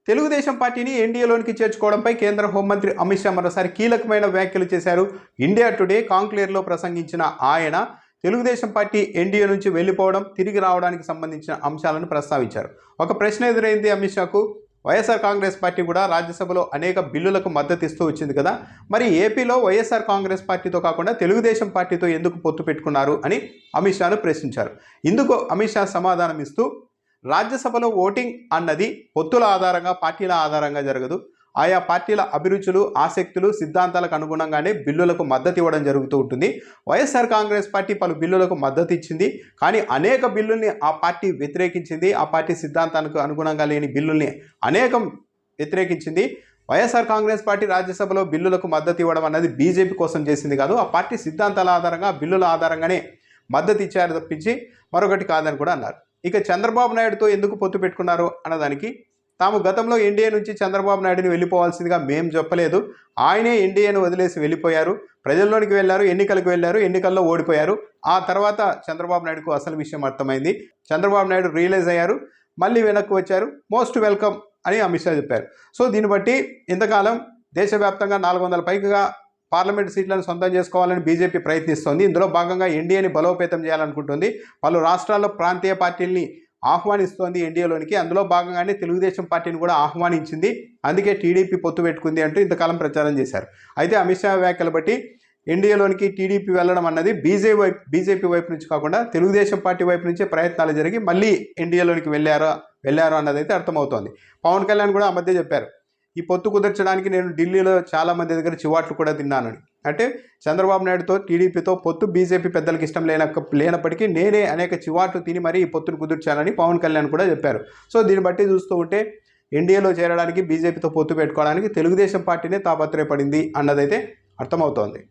తెలుగుదేశం పార్టీని ఎన్డీఏలోనికి చేర్చుకోవడంపై కేంద్ర హోంమంత్రి అమిత్ షా మరోసారి కీలకమైన వ్యాఖ్యలు చేశారు. ఇండియా టుడే కాంక్లేర్లో ప్రసంగించిన ఆయన తెలుగుదేశం పార్టీ ఎన్డీఏ నుంచి వెళ్ళిపోవడం, తిరిగి రావడానికి సంబంధించిన అంశాలను ప్రస్తావించారు. ఒక ప్రశ్న ఎదురైంది అమిత్ షాకు. వైఎస్ఆర్ కాంగ్రెస్ పార్టీ కూడా రాజ్యసభలో అనేక బిల్లులకు మద్దతు ఇస్తూ వచ్చింది కదా, మరి ఏపీలో వైఎస్ఆర్ కాంగ్రెస్ పార్టీతో కాకుండా తెలుగుదేశం పార్టీతో ఎందుకు పొత్తు పెట్టుకున్నారు అని అమిత్ షాను ప్రశ్నించారు. ఇందుకు అమిత్ షా సమాధానం ఇస్తూ, రాజ్యసభలో ఓటింగ్ అన్నది పొత్తుల ఆధారంగా, పార్టీల ఆధారంగా జరగదు. ఆయా పార్టీల అభిరుచులు, ఆసక్తులు, సిద్ధాంతాలకు అనుగుణంగానే బిల్లులకు మద్దతు ఇవ్వడం జరుగుతూ ఉంటుంది. వైఎస్ఆర్ కాంగ్రెస్ పార్టీ పలు బిల్లులకు మద్దతు ఇచ్చింది, కానీ అనేక బిల్లుల్ని ఆ పార్టీ వ్యతిరేకించింది. ఆ పార్టీ సిద్ధాంతానికి అనుగుణంగా లేని బిల్లుల్ని అనేకం వ్యతిరేకించింది. వైఎస్ఆర్ కాంగ్రెస్ పార్టీ రాజ్యసభలో బిల్లులకు మద్దతు ఇవ్వడం అన్నది బీజేపీ కోసం చేసింది కాదు. ఆ పార్టీ సిద్ధాంతాల ఆధారంగా, బిల్లుల ఆధారంగానే మద్దతు ఇచ్చారు తప్పించి మరొకటి కాదని కూడా అన్నారు. ఇక చంద్రబాబు నాయుడుతో ఎందుకు పొత్తు పెట్టుకున్నారు అన్నదానికి, తాము గతంలో ఎన్డీఏ నుంచి చంద్రబాబు నాయుడుని వెళ్ళిపోవాల్సిందిగా మేము చెప్పలేదు. ఆయనే ఎన్డీఏను వదిలేసి వెళ్ళిపోయారు, ప్రజల్లోనికి వెళ్ళారు, ఎన్నికలకు వెళ్ళారు, ఎన్నికల్లో ఓడిపోయారు. ఆ తర్వాత చంద్రబాబు నాయుడుకు అసలు విషయం అర్థమైంది. చంద్రబాబు నాయుడు రియలైజ్ అయ్యారు, మళ్ళీ వెనక్కి వచ్చారు. మోస్ట్ వెల్కమ్ అని అమిత్ షా చెప్పారు. సో దీన్ని బట్టి ఇంతకాలం దేశవ్యాప్తంగా 400 పైగా పార్లమెంట్ సీట్లను సొంతం చేసుకోవాలని బీజేపీ ప్రయత్నిస్తోంది. ఇందులో భాగంగా ఎన్డీఏని బలోపేతం చేయాలనుకుంటుంది. పలు రాష్ట్రాల్లో ప్రాంతీయ పార్టీల్ని ఆహ్వానిస్తోంది ఎన్డీఏలోనికి. అందులో భాగంగానే తెలుగుదేశం పార్టీని కూడా ఆహ్వానించింది. అందుకే టీడీపీ పొత్తు పెట్టుకుంది అంటూ ఇంతకాలం ప్రచారం చేశారు. అయితే అమిత్ షా వ్యాఖ్యలు బట్టి ఎన్డీఏలోనికి టీడీపీ వెళ్ళడం అన్నది బీజేపీ వైపు నుంచి కాకుండా తెలుగుదేశం పార్టీ వైపు నుంచే ప్రయత్నాలు జరిగి మళ్ళీ ఎన్డీఏలోనికి వెళ్ళారు అన్నది అయితే అర్థమవుతోంది. పవన్ కళ్యాణ్ కూడా ఆ మధ్య చెప్పారు, ఈ పొత్తు కుదర్చడానికి నేను ఢిల్లీలో చాలామంది దగ్గర చివాట్లు కూడా తిన్నానని. అంటే చంద్రబాబు నాయుడుతో, టీడీపీతో పొత్తు బీజేపీ పెద్దలకు ఇష్టం లేనప్పటికీ నేనే అనేక చివాట్లు తిని మరీ ఈ పొత్తును కుదుర్చానని పవన్ కళ్యాణ్ కూడా చెప్పారు. సో దీన్ని బట్టి చూస్తూ ఉంటే ఎన్డీఏలో చేరడానికి, బీజేపీతో పొత్తు పెట్టుకోవడానికి తెలుగుదేశం పార్టీనే తాపత్రయపడింది అన్నదైతే అర్థమవుతోంది.